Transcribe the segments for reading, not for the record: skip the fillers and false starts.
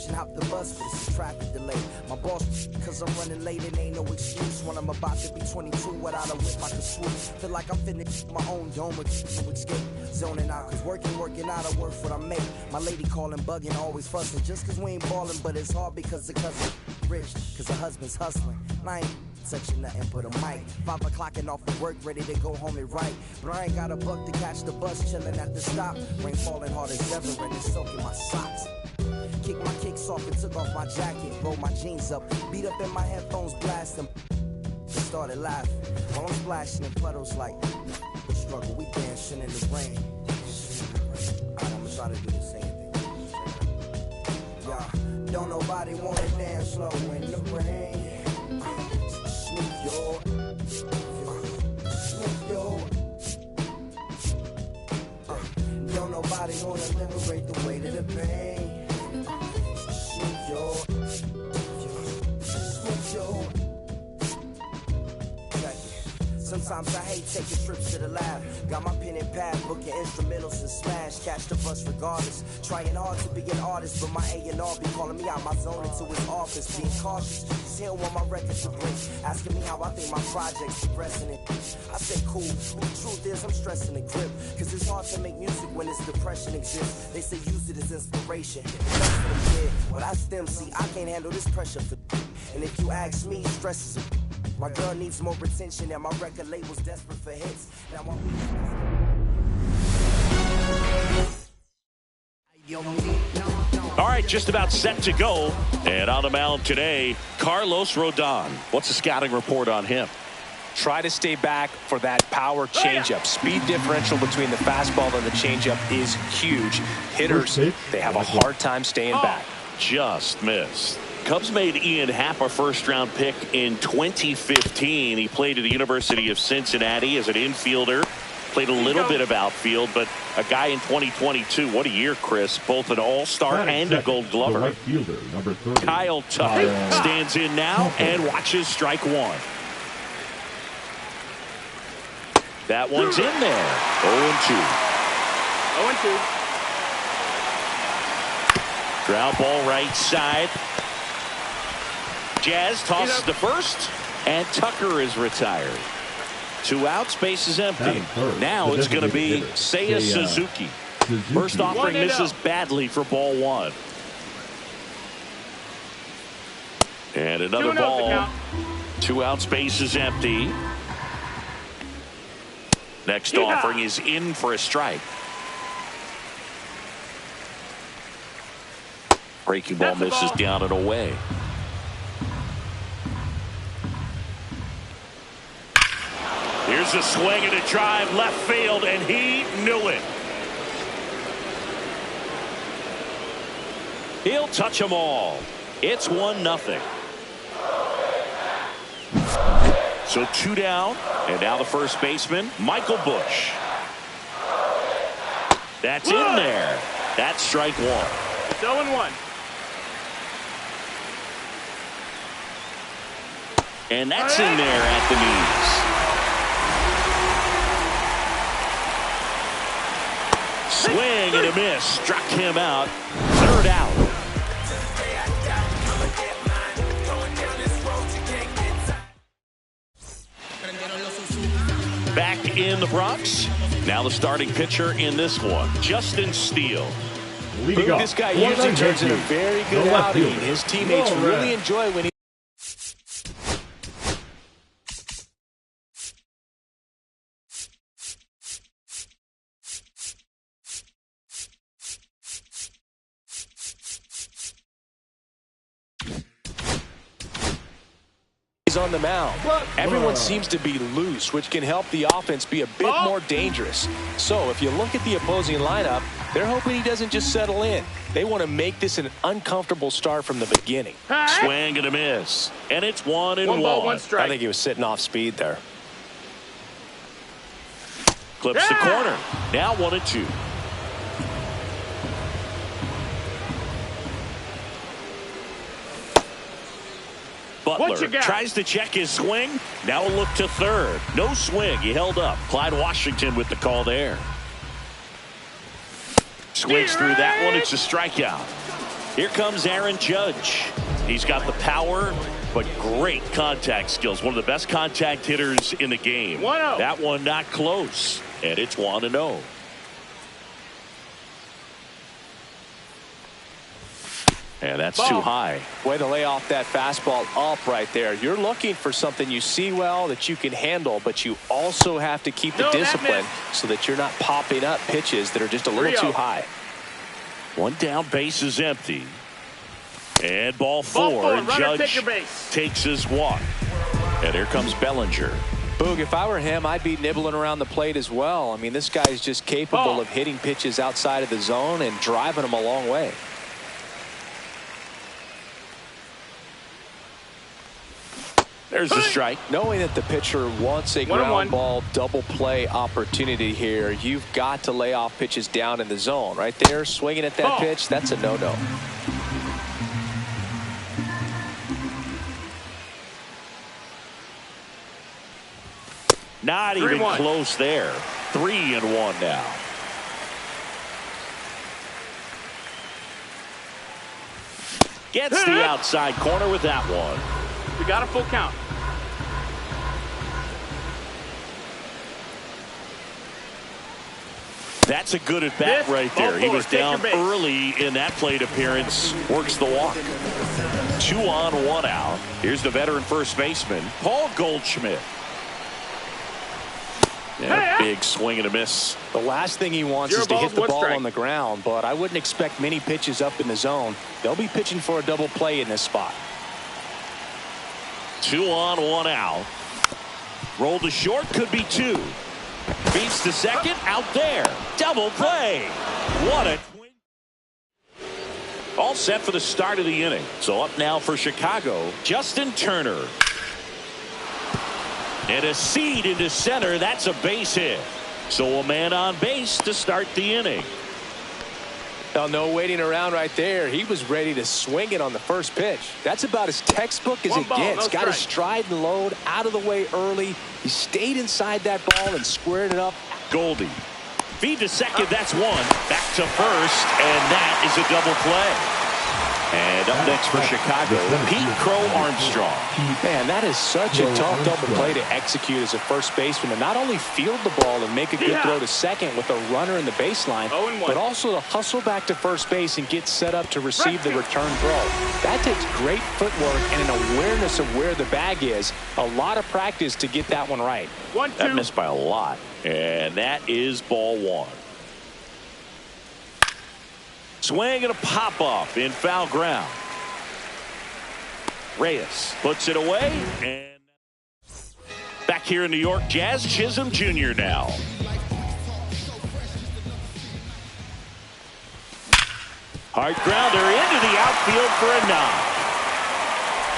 option, hop the bus, but it's a traffic delay. My boss, cause I'm running late, it ain't no excuse. When I'm about to be 22, without a whip I can swoop. Feel like I'm finna my own dome to escape. Zoning out, cause working out, I work what I make. My lady calling, bugging, always fussing. Just cause we ain't ballin', but it's hard because the cousin rich, cause the husband's hustling. I ain't touching nothing but a mic. 5 o'clock and off of work, ready to go home and write. But I ain't got a buck to catch the bus, chillin' at the stop. Rain falling hard as ever and it's soaking my socks. Kicked my kicks off and took off my jacket. Rolled my jeans up, beat up in my headphones, blasting. Started laughing while I'm splashing in puddles like the struggle. We dancing in the rain. Alright, I'ma try to do the same thing. Yeah, don't nobody wanna dance slow in the rain. Smooth your, don't nobody wanna liberate the weight of the pain. Smooth your, smooth your. Sometimes I hate taking trips to the lab. Got my pen and pad, booking instrumentals and smash. Catch the bus regardless. Trying hard to be an artist, but my A&R be calling me out my zone into his office. Being cautious, cause he don't want my record to break. Asking me how I think my project's progressing it. I say cool, but the truth is I'm stressing the grip. Cause it's hard to make music when this depression exists. They say use it as inspiration. It's best for the kid. Well, that's them, see, I can't handle this pressure for. And if you ask me, stress is a. My girl needs more attention and my record label's desperate for hits. Now All right, just about set to go. And on the mound today, Carlos Rodon. What's the scouting report on him? Try to stay back for that power changeup. Speed differential between the fastball and the changeup is huge. Hitters, they have a hard time staying back. Just missed. Cubs made Ian Happ a first-round pick in 2015. He played at the University of Cincinnati as an infielder. Played a little bit of outfield, but a guy in 2022. What a year, Chris. Both an all-star and a gold glover. Right fielder, number 30. Kyle Tucker stands in now and watches strike one. That one's in there. 0-2. 0-2. Ground ball right side. Jazz tosses to first, and Tucker is retired. 2 outs, base is empty. Now it's going to be Seiya Suzuki. First offering misses badly for ball 1. And another ball. 2 outs, base is empty. Next offering is in for a strike. Breaking ball misses down and away. Here's a swing and a drive left field, and he knew it. He'll touch them all. It's 1-0. So 2 down, and now the first baseman, Michael Busch. That's in there. That's strike 1. It's 0-1. And that's in there at the knees. Swing and a miss. Struck him out. 3rd out. Back in the Bronx. Now the starting pitcher in this one, Justin Steele. This guy usually turns in a very good outing. His teammates really enjoy when he on the mound. Everyone seems to be loose, which can help the offense be a bit more dangerous. So if you look at the opposing lineup, they're hoping he doesn't just settle in. They want to make this an uncomfortable start from the beginning. Swing and a miss. And it's 1-1. 1 ball, 1 strike. I think he was sitting off speed there. Clips the corner. Now 1-2. Butler tries to check his swing. Now a look to third. No swing. He held up. Clyde Washington with the call there. Swings through that one. It's a strikeout. Here comes Aaron Judge. He's got the power, but great contact skills. One of the best contact hitters in the game. 1-0. That one not close, and it's 1-0. And that's too high. Way to lay off that fastball up right there. You're looking for something you see well that you can handle, but you also have to keep the discipline so that you're not popping up pitches that are just a little too high. One down, base is empty. And ball four. And Judge takes his walk. And here comes Bellinger. Boog, if I were him, I'd be nibbling around the plate as well. I mean, this guy is just capable of hitting pitches outside of the zone and driving them a long way. There's the strike. Knowing that the pitcher wants a ground ball double play opportunity here, you've got to lay off pitches down in the zone. Right there, swinging at that pitch, that's a no-no. Not even close there. 3-1 now. Gets the outside corner with that one. We got a full count. That's a good at bat right there. He was down early in that plate appearance. Works the walk. 2 on, 1 out. Here's the veteran first baseman, Paul Goldschmidt. Yeah, big swing and a miss. The last thing he wants is to hit the ball on the ground, but I wouldn't expect many pitches up in the zone. They'll be pitching for a double play in this spot. 2 on, 1 out. Roll to short, could be 2. Beats to second, out there. Double play. What a twin. All set for the start of the inning. So up now for Chicago, Justin Turner. And a seed into center. That's a base hit. So a man on base to start the inning. Well, no waiting around right there. He was ready to swing it on the first pitch. That's about as textbook as it gets. Got his stride and load out of the way early. He stayed inside that ball and squared it up. Goldie. Feed to second. That's 1. Back to first. And that is a double play. And up next for Chicago, Pete Crow Armstrong. Man, that is such a tough double play to execute as a first baseman. To not only field the ball and make a good throw to second with a runner in the baseline, but also to hustle back to first base and get set up to receive the return throw. That takes great footwork and an awareness of where the bag is. A lot of practice to get that one right. That missed by a lot. And that is ball 1. Swing and a pop-off in foul ground. Reyes puts it away. And back here in New York, Jazz Chisholm Jr. now. Hard grounder into the outfield for a knock.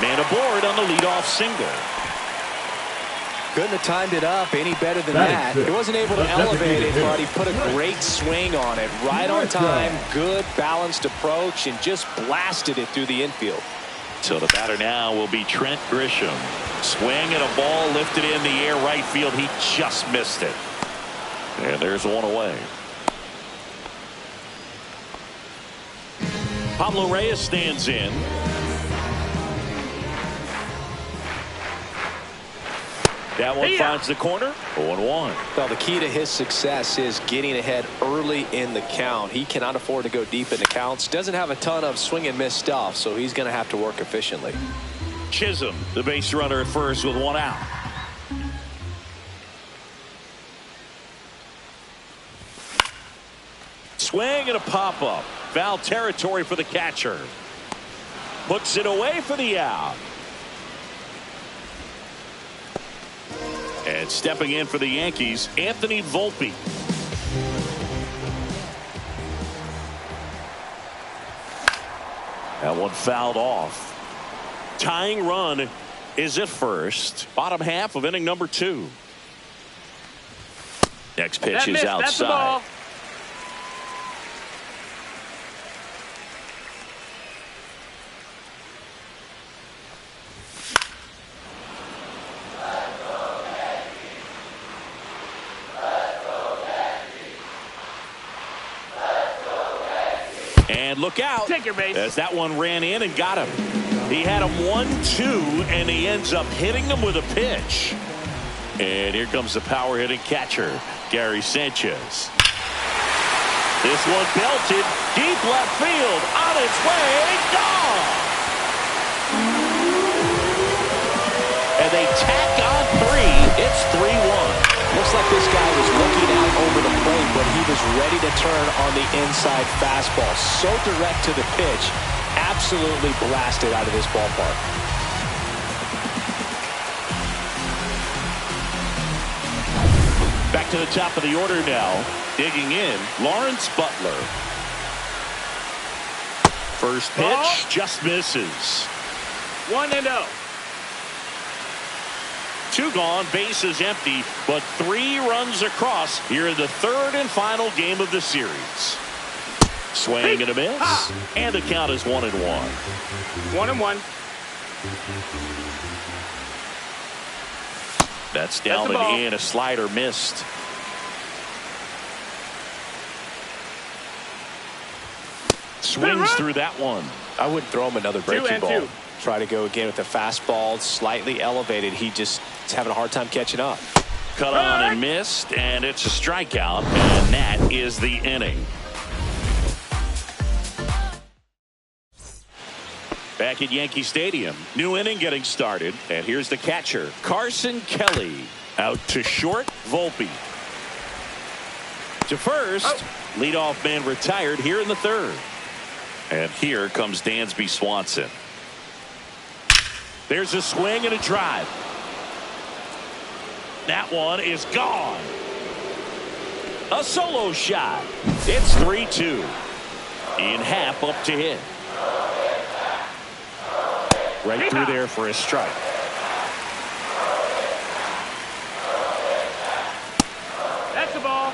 Man aboard on the leadoff single. Couldn't have timed it up any better than that. He wasn't able to elevate it, but he put a great swing on it. Right on time, good balanced approach, and just blasted it through the infield. So the batter now will be Trent Grisham. Swing and a ball lifted in the air right field. He just missed it. And there's 1 away. Pablo Reyes stands in. That one finds the corner. 0-1. Well, the key to his success is getting ahead early in the count. He cannot afford to go deep in the counts. Doesn't have a ton of swing and miss stuff, so he's going to have to work efficiently. Chisholm, the base runner at first with 1 out. Swing and a pop-up. Foul territory for the catcher. Puts it away for the out. And stepping in for the Yankees, Anthony Volpe. That one fouled off. Tying run is at first. Bottom half of inning number 2. Next pitch is outside. That's the ball. And And look out. Take your base. As that one ran in and got him. He had him 1-2, and he ends up hitting him with a pitch. And here comes the power hitting catcher, Gary Sanchez. This one belted deep left field, on its way, gone. And they tack on 3. It's 3-1. Looks like this guy was looking out over the plate, but he was ready to turn on the inside fastball. So direct to the pitch, absolutely blasted out of this ballpark. Back to the top of the order now. Digging in, Lawrence Butler. First pitch, just misses. 1-0. 2 gone, bases empty, but 3 runs across here in the 3rd and final game of the series. Swing and a miss, and the count is 1-1. 1-1. That's down and in. A slider missed. Swings through that one. I wouldn't throw him another breaking ball. 2-2. Try to go again with the fastball, slightly elevated. He just is having a hard time catching up. Cut on and missed, and it's a strikeout, and that is the inning. Back at Yankee Stadium, new inning getting started, and here's the catcher, Carson Kelly. Out to short, Volpe. To first, leadoff man retired here in the 3rd. And here comes Dansby Swanson. There's a swing and a drive. That one is gone. A solo shot. It's 3-2. Ian Happ up to hit. Right through there for a strike. That's the ball.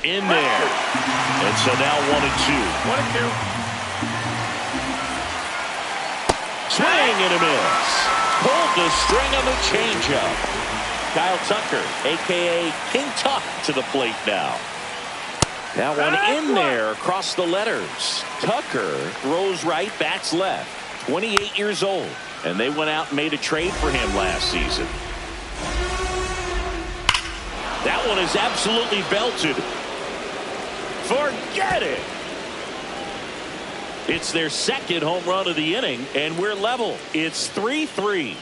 In there. And so now 1-2. 1-2. Swing and a miss. Pulled the string on the changeup. Kyle Tucker, a.k.a. King Tuck, to the plate now. That one in there across the letters. Tucker throws right, bats left. 28 years old. And they went out and made a trade for him last season. That one is absolutely belted. Forget it. It's their 2nd home run of the inning, and we're level. It's 3-3.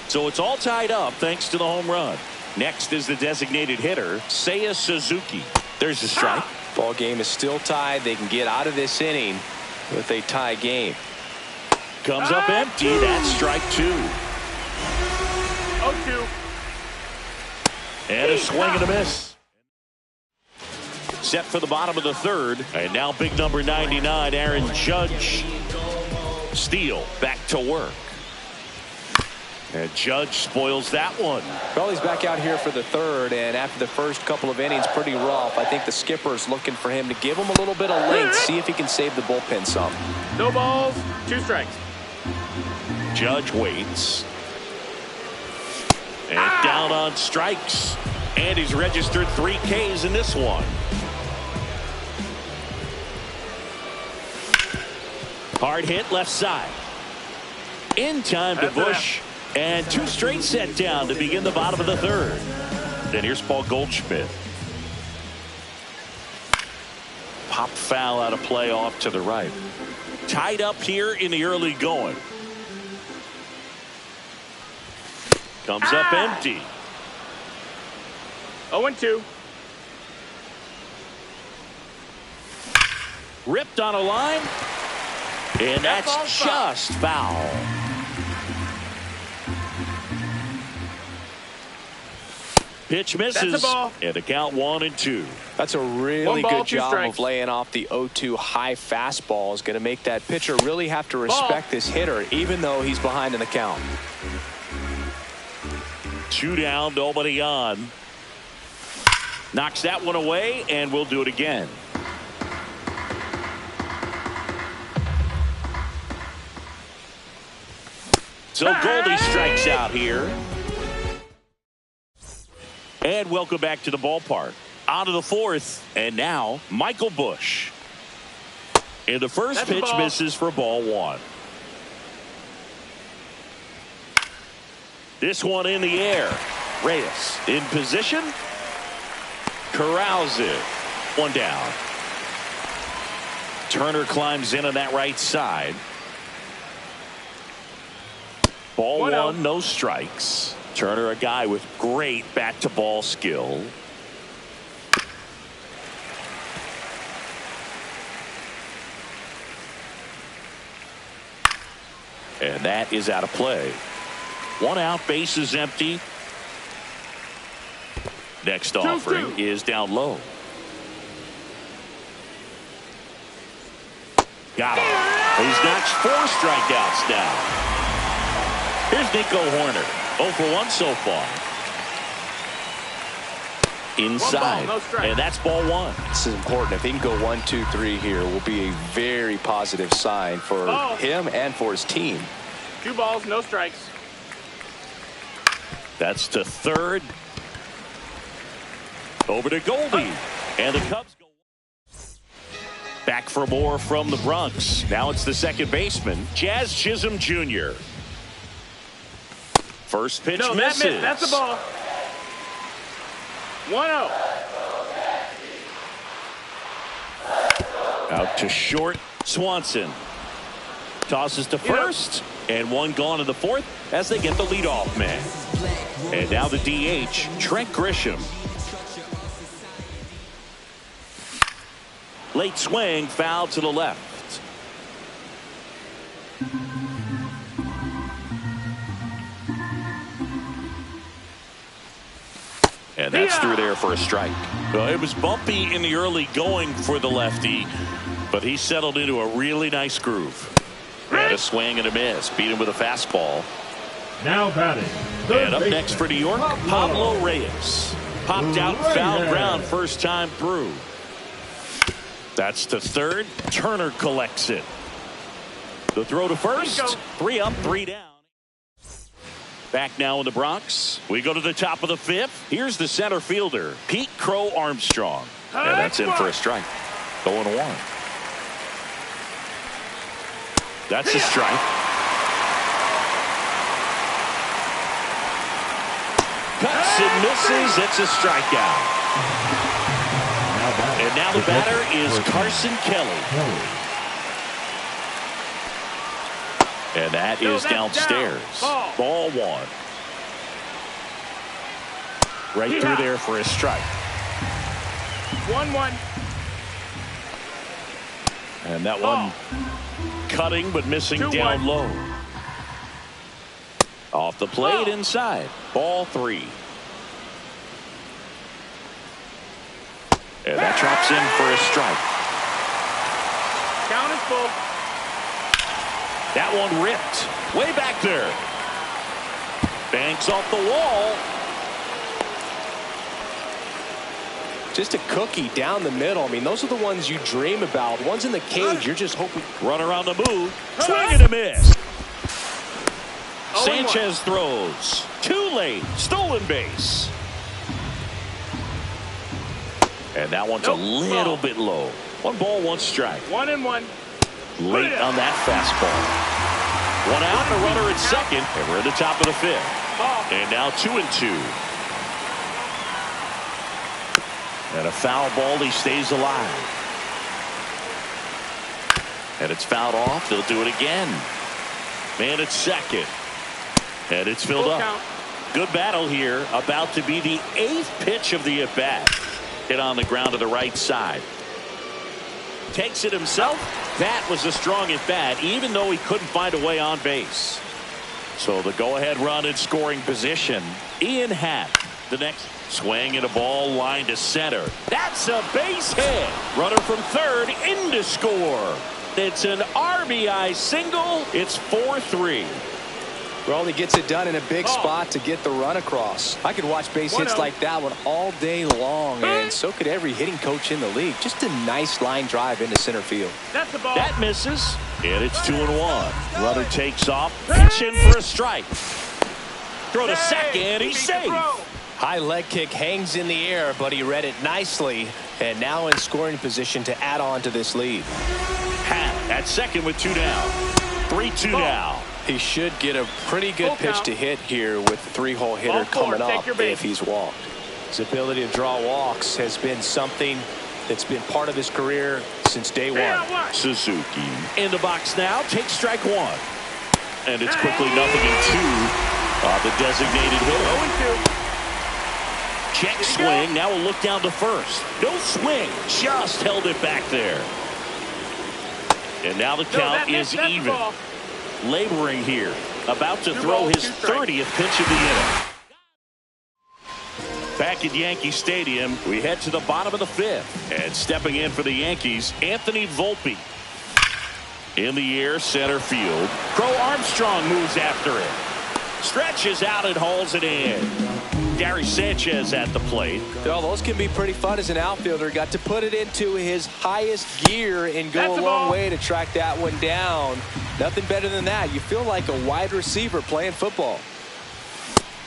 So it's all tied up thanks to the home run. Next is the designated hitter, Seiya Suzuki. There's a strike. Ball game is still tied. They can get out of this inning with a tie game. Comes up empty. That's strike 2. 0-2. And a swing and a miss. Set for the bottom of the 3rd. And now big number 99, Aaron Judge. Steele back to work. And Judge spoils that one. Well, he's back out here for the 3rd, and after the first couple of innings, pretty rough. I think the skipper's looking for him to give him a little bit of length, see if he can save the bullpen some. No balls, 2 strikes. Judge waits. And down on strikes. And he's registered 3 Ks in this one. Hard hit left side. In time to Bush. And 2 straight set down to begin the bottom of the 3rd. Then here's Paul Goldschmidt. Pop foul out of play off to the right. Tied up here in the early going. Comes up empty. 0-2. Ripped on a line. And that's just foul. Pitch misses. And the count 1-2. That's a really good job of laying off the 0-2 high fastball. Is going to make that pitcher really have to respect this hitter, even though he's behind in the count. 2 down, nobody on. Knocks that one away, and we'll do it again. So Goldie strikes out here. And welcome back to the ballpark. On to the fourth, and now Michael Busch. And the first pitch misses for ball one. This one in the air. Reyes in position. Corrals it. One down. Turner climbs in on that right side. Ball one, no strikes. Turner, a guy with great bat-to-ball skill. And that is out of play. One out, base is empty. Next offering is down low. Got him. He's notched 4 strikeouts now. Here's Nico Hoerner. 0 for 1 so far. Inside. Ball, no, and that's ball one. This is important. If he can go 1, 2, 3 here, will be a very positive sign for him and for his team. 2 balls, no strikes. That's to third. Over to Goldie. And the Cubs go back for more from the Bronx. Now it's the second baseman, Jazz Chisholm Jr. First pitch misses. That's a ball. 1-0. Out to short. Swanson tosses to first, and one gone in the fourth as they get the leadoff man. And now the DH, Trent Grisham. Late swing, foul to the left. And that's through there for a strike. Well, it was bumpy in the early going for the lefty, but he settled into a really nice groove. And a swing and a miss. Beat him with a fastball. Now batting. And up next for New York, Pablo Reyes. Popped out, foul ground first time through. That's to third. Turner collects it. The throw to first. 3 up, 3 down. Back now in the Bronx. We go to the top of the fifth. Here's the center fielder, Pete Crow Armstrong. And that's in for a strike. 0-1. That's a strike. Cuts and misses. It's a strikeout. And now the batter is Carson Kelly. And that is downstairs. Ball one. Right through there for a strike. 1-1. And that one cutting but missing down low. Off the plate inside. Ball 3. And that drops in for a strike. Count is full. That one ripped. Way back there. Banks off the wall. Just a cookie down the middle. I mean, those are the ones you dream about. Ones in the cage, you're just hoping. Runner on the move. Swing and a miss. Sanchez throws. Too late. Stolen base. And that one's a little bit low. 1 ball, 1 strike. 1-1. Late on that fastball. 1 out, and a runner at second. And we're at the top of the fifth. And now 2-2. And a foul ball. He stays alive. And it's fouled off. They'll do it again. Man at second. And it's filled up. Good battle here. About to be the 8th pitch of the at-bat. Hit on the ground to the right side. Takes it himself. That was a strong at-bat, even though he couldn't find a way on base. So the go-ahead run in scoring position. Ian Happ. The next swing and a ball line to center. That's a base hit. Runner from third in to score. It's an RBI single. It's 4-3. Well, he gets it done in a big spot to get the run across. I could watch base hits like that one all day long, and so could every hitting coach in the league. Just a nice line drive into center field. That's the ball. That misses, and it's 2-1. Runner takes off, pitch in for a strike. Throw to second, he's safe. High leg kick hangs in the air, but he read it nicely, and now in scoring position to add on to this lead. Happ at second with 2 down. 3-2 now. He should get a pretty good pitch to hit here with the 3-hole hitter coming up if he's walked. His ability to draw walks has been something that's been part of his career since day one. Suzuki in the box now. Takes strike 1. And it's quickly 0-2 on the designated hitter. 0-2. Check swing. Now we'll look down to first. No swing. Just held it back there. And now the count is even. Laboring here. About to throw his 30th pitch of the inning. Back at Yankee Stadium, we head to the bottom of the 5th. And stepping in for the Yankees, Anthony Volpe. In the air, center field. Crow Armstrong moves after it. Stretches out and hauls it in. Gary Sanchez at the plate. Well, those can be pretty fun as an outfielder. Got to put it into his highest gear and go a long way to track that one down. Nothing better than that. You feel like a wide receiver playing football.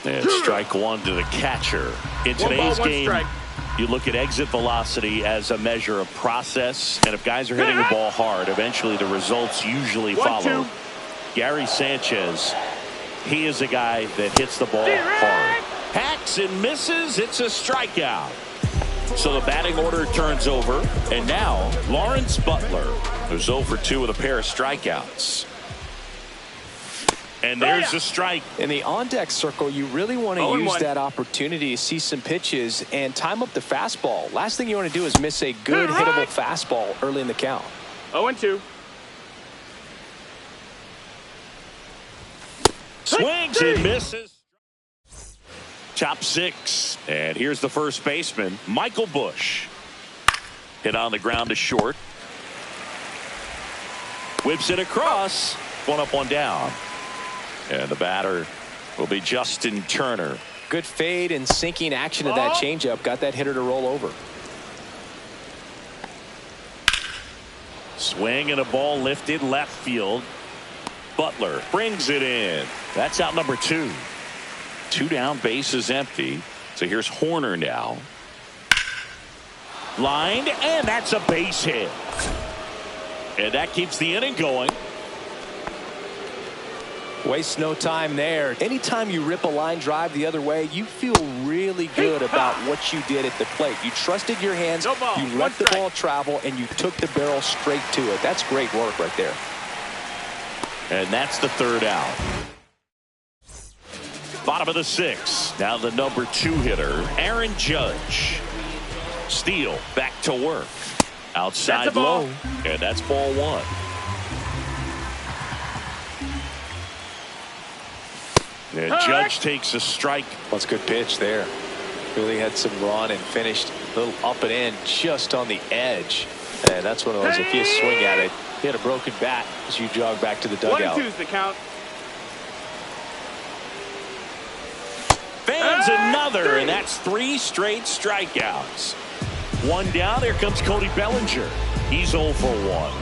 And strike 1 to the catcher. In today's game, you look at exit velocity as a measure of process. And if guys are hitting the ball hard, eventually the results usually follow. Gary Sanchez, he is a guy that hits the ball hard. Hacks and misses. It's a strikeout. So the batting order turns over. And now Lawrence Butler, who's 0 for 2 with a pair of strikeouts. And there's a strike. In the on-deck circle, you really want to use that opportunity to see some pitches and time up the fastball. Last thing you want to do is miss a good hittable fastball early in the count. 0-2. Swings and misses. Top 6. And here's the first baseman, Michael Busch. Hit on the ground to short. Whips it across. 1 up, 1 down. And the batter will be Justin Turner. Good fade and sinking action of that changeup. Got that hitter to roll over. Swing and a ball lifted left field. Butler brings it in. That's out number 2. 2 down, bases empty. So here's Horner now. Lined, and that's a base hit. And that keeps the inning going. Waste no time there. Anytime you rip a line drive the other way, you feel really good about what you did at the plate. You trusted your hands, you let the ball travel, and you took the barrel straight to it. That's great work right there. And that's the 3rd out. Bottom of the 6th. Now the number 2 hitter, Aaron Judge. Steele back to work. Outside low. And that's ball 1. And Judge takes a strike. That's a good pitch there. Really had some run and finished a little up and in just on the edge. And that's one of those, if you swing at it, you had a broken bat as you jog back to the dugout. 1-2's the count. Fans another, and that's 3 straight strikeouts. 1 down. Here comes Cody Bellinger. He's 0 for 1.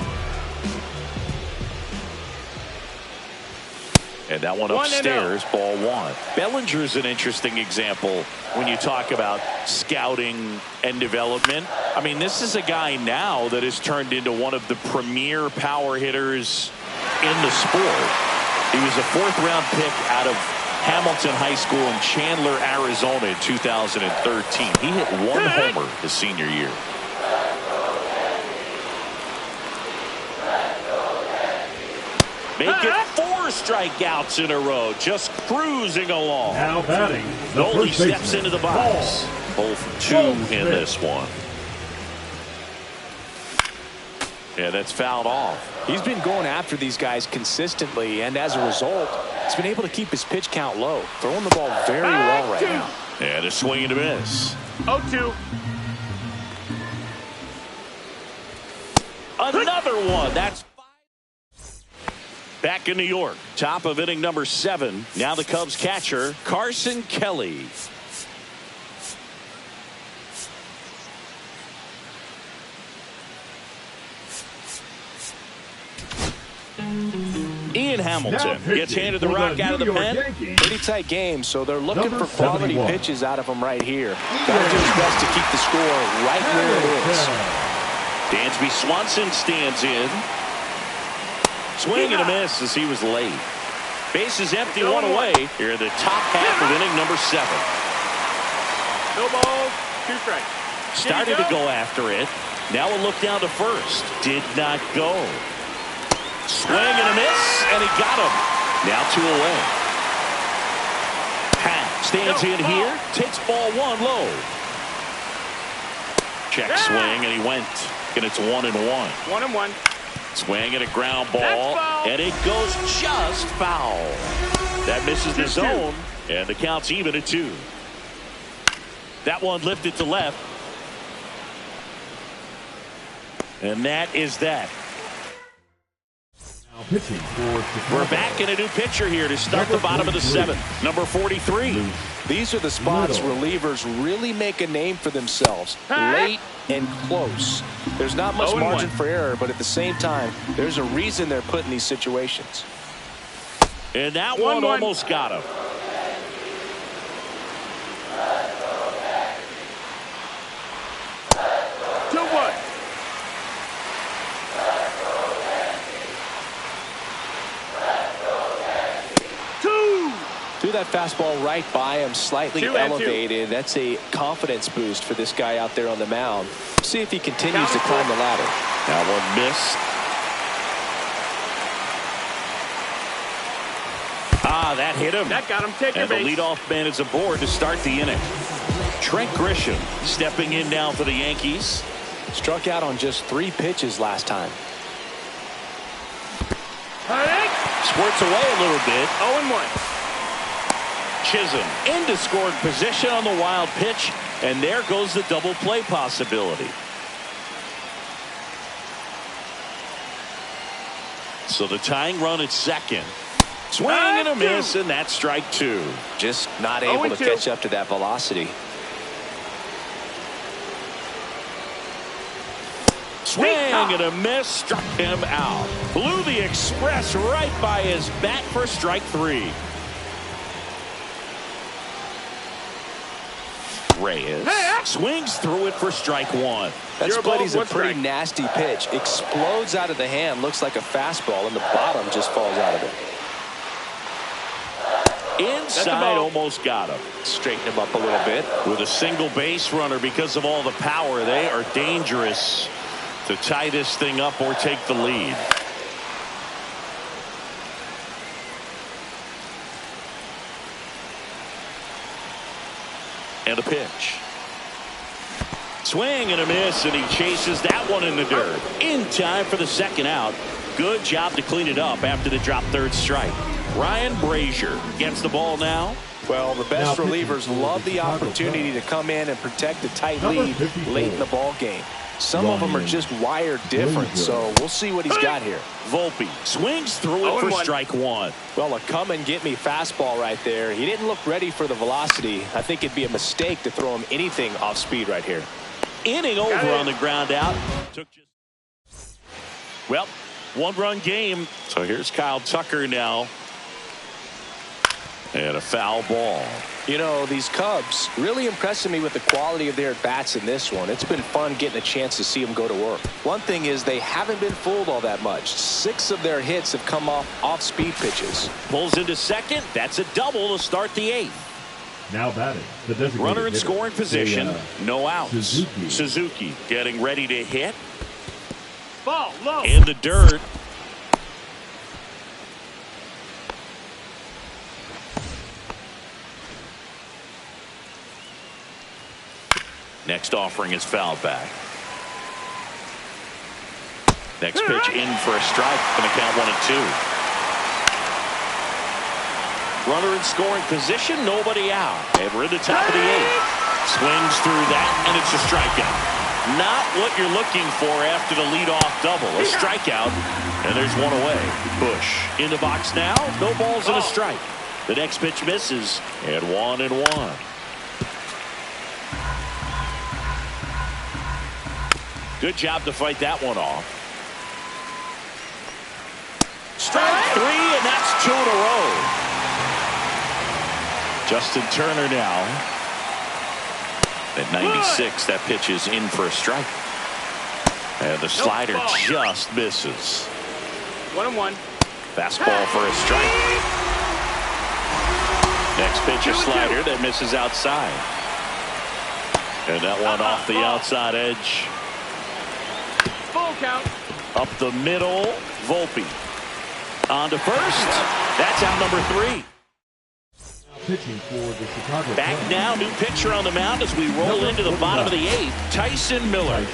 And that one upstairs, ball 1. Bellinger's an interesting example when you talk about scouting and development. I mean, this is a guy now that has turned into one of the premier power hitters in the sport. He was a 4th-round pick out of Hamilton High School in Chandler, Arizona in 2013. He hit 1 homer his senior year. Make it 4 strikeouts in a row, just cruising along. Now batting, Nolte steps into the box. 0 for 2 in this one. Yeah, that's fouled off. He's been going after these guys consistently, and as a result, he's been able to keep his pitch count low. Throwing the ball very well right now. And a swing and a miss. 0-2. Another one. That's back in New York. Top of inning number 7. Now the Cubs catcher, Carson Kelly. Ian Hamilton gets handed the rock out of the pen. Pretty tight game, so they're looking for quality pitches out of him right here. Got to do his best to keep the score right where it is. Dansby Swanson stands in. Swing and a miss as he was late. Bases empty, one away here in the top half of inning number 7. No balls, 2 strikes. Started to go after it. Now a look down to first. Did not go. Swing and a miss, and he got him. Now 2 away. Pat stands in here, takes ball 1 low. Check swing, and he went. And it's 1-1. 1-1. Swing and a ground ball, and it goes just foul. That misses the zone, and the count's even at 2. That one lifted to left. And that is that. We're back in a new pitcher here to start the bottom of the 7th. Number 43. These are the spots relievers really make a name for themselves. Late and close. There's not much margin for error, but at the same time, there's a reason they're put in these situations. And that one almost got him. Threw that fastball right by him, slightly elevated. That's a confidence boost for this guy out there on the mound. See if he continues to climb the ladder. That one missed. That hit him. That got him. And the leadoff man is aboard to start the inning. Trent Grisham stepping in now for the Yankees. Struck out on just 3 pitches last time. Squirts away a little bit. 0-1. Chisholm into scoring position on the wild pitch, and there goes the double play possibility. So the tying run at second. Swing and a miss, and that's strike 2. Just not able to catch up to that velocity. Swing and a miss, struck him out. Blew the express right by his bat for strike 3. Reyes swings through it for strike 1. That Spuddy's a pretty nasty pitch. Explodes out of the hand, looks like a fastball, and the bottom just falls out of it. Inside, almost got him. Straighten him up a little bit. With a single base runner, because of all the power, they are dangerous to tie this thing up or take the lead. And a pitch. Swing and a miss, and he chases that one in the dirt. In time for the second out. Good job to clean it up after the drop 3rd strike. Ryan Brazier gets the ball now. Well, the best relievers love the opportunity to come in and protect a tight lead late in the ball game. Some of them are just wired different, so we'll see what he's got here. Volpe swings through it for strike 1. Well, a come-and-get-me fastball right there. He didn't look ready for the velocity. I think it'd be a mistake to throw him anything off speed right here. Inning over on the ground out. Well, 1-run game. So here's Kyle Tucker now. And a foul ball. You know, these Cubs really impressing me with the quality of their at-bats in this one. It's been fun getting a chance to see them go to work. One thing is they haven't been fooled all that much. 6 of their hits have come off-speed pitches. Pulls into second. That's a double to start the 8th. Now batting. The designated runner in hitter, scoring position. No outs. Suzuki getting ready to hit. Ball low. In the dirt. Next offering is fouled back. Next pitch in for a strike. Going to count 1-2. Runner in scoring position. Nobody out. And we're at the top of the 8th. Swings through that, and it's a strikeout. Not what you're looking for after the leadoff double. A strikeout, and there's 1 away. Bush in the box now. No balls and a strike. The next pitch misses, and 1-1. Good job to fight that one off. Strike 3, and that's 2 in a row. Justin Turner now. At 96, that pitch is in for a strike. And the slider just misses. 1-1. Fastball for a strike. Next pitch, a slider that misses outside. And that one off the outside edge. Full count. Up the middle, Volpe. On to first. That's out number 3. Pitching for the Chicago Back Cubs. now, new pitcher on the mound as we roll into the bottom of the 8th. Tyson Miller.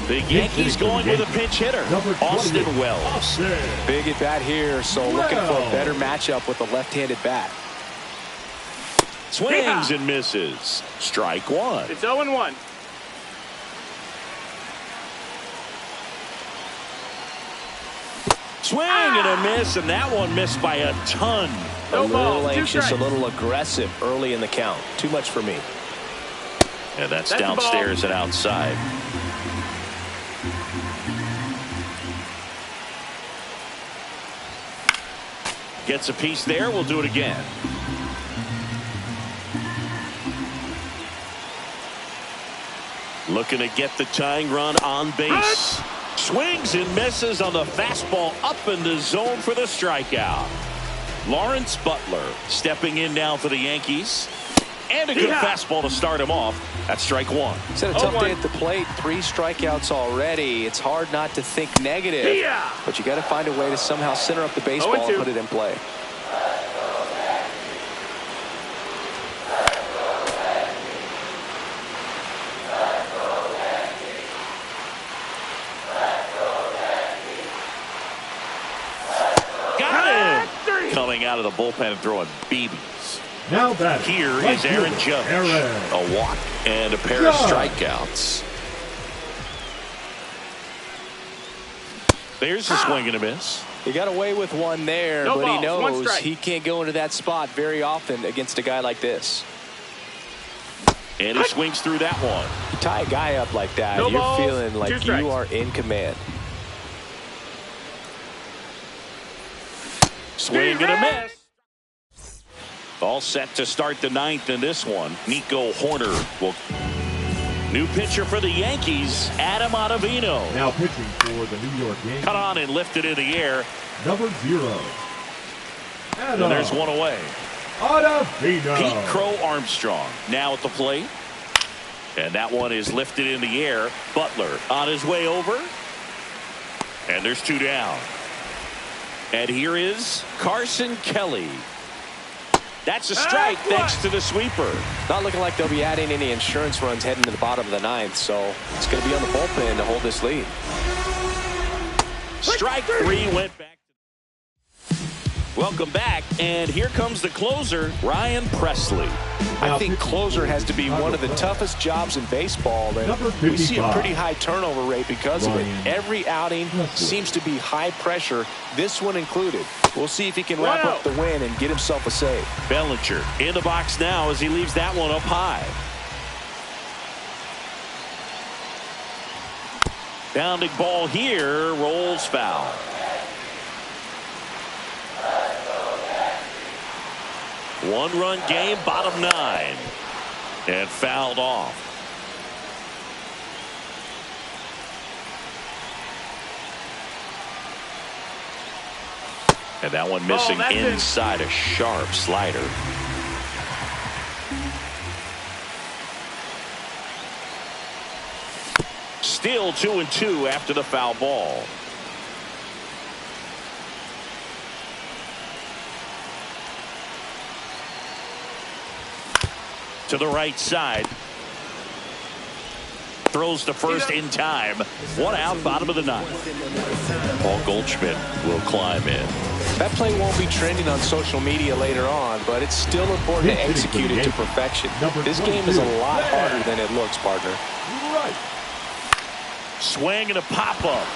The Yankees going with a pinch hitter, Austin Wells. Big at bat here, so looking for a better matchup with the left-handed bat. Swings and misses. Strike 1. It's 0-1. Swing and a miss, and that one missed by a ton. A little anxious, a little aggressive early in the count. Too much for me. And that's downstairs and outside. Gets a piece there. We'll do it again. Looking to get the tying run on base. Swings and misses on the fastball up in the zone for the strikeout. Lawrence Butler stepping in now for the Yankees. And a good fastball to start him off. That's strike 1. It's had a tough day at the plate. 3 strikeouts already. It's hard not to think negative. But you got to find a way to somehow center up the baseball and put it in play. Coming out of the bullpen and throwing BBs. Now that here is Aaron Judge. A walk and a pair of strikeouts. There's a swing and a miss. He got away with one there, but he knows he can't go into that spot very often against a guy like this. And he swings through that one. You tie a guy up like that, you're feeling like you are in command. Swing and a miss. All set to start the 9th in this one. Nico Horner will. New pitcher for the Yankees, Adam Ottavino. Now pitching for the New York Yankees. Cut on and lifted in the air. Number 0. And there's one away. Ottavino. Pete Crow Armstrong now at the plate. And that one is lifted in the air. Butler on his way over. And there's 2 down. And here is Carson Kelly. That's a strike thanks to the sweeper. Not looking like they'll be adding any insurance runs heading to the bottom of the 9th, so it's going to be on the bullpen to hold this lead. Strike 3 went back. Welcome back, and here comes the closer, Ryan Presley. I think closer has to be one of the toughest jobs in baseball, and we see a pretty high turnover rate because of it. Every outing seems to be high pressure, this one included. We'll see if he can wrap up the win and get himself a save. Bellinger in the box now as he leaves that one up high. Bounding ball here, rolls foul. One-run game, bottom 9. And fouled off. And that one missing inside, a sharp slider. Still 2-2 after the foul ball. To the right side. Throws to first in time. 1 out, bottom of the 9th. Paul Goldschmidt will climb in. That play won't be trending on social media later on, but it's still important to execute it to perfection. This game is a lot harder than it looks, partner. Swing and a pop-up.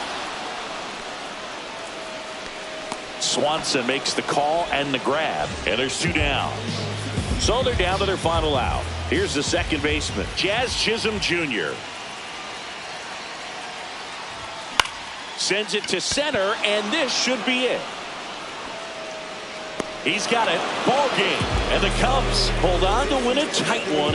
Swanson makes the call and the grab, and there's 2 down. So they're down to their final out. Here's the second baseman, Jazz Chisholm Jr. Sends it to center, and this should be it. He's got it. Ball game. And the Cubs hold on to win a tight one.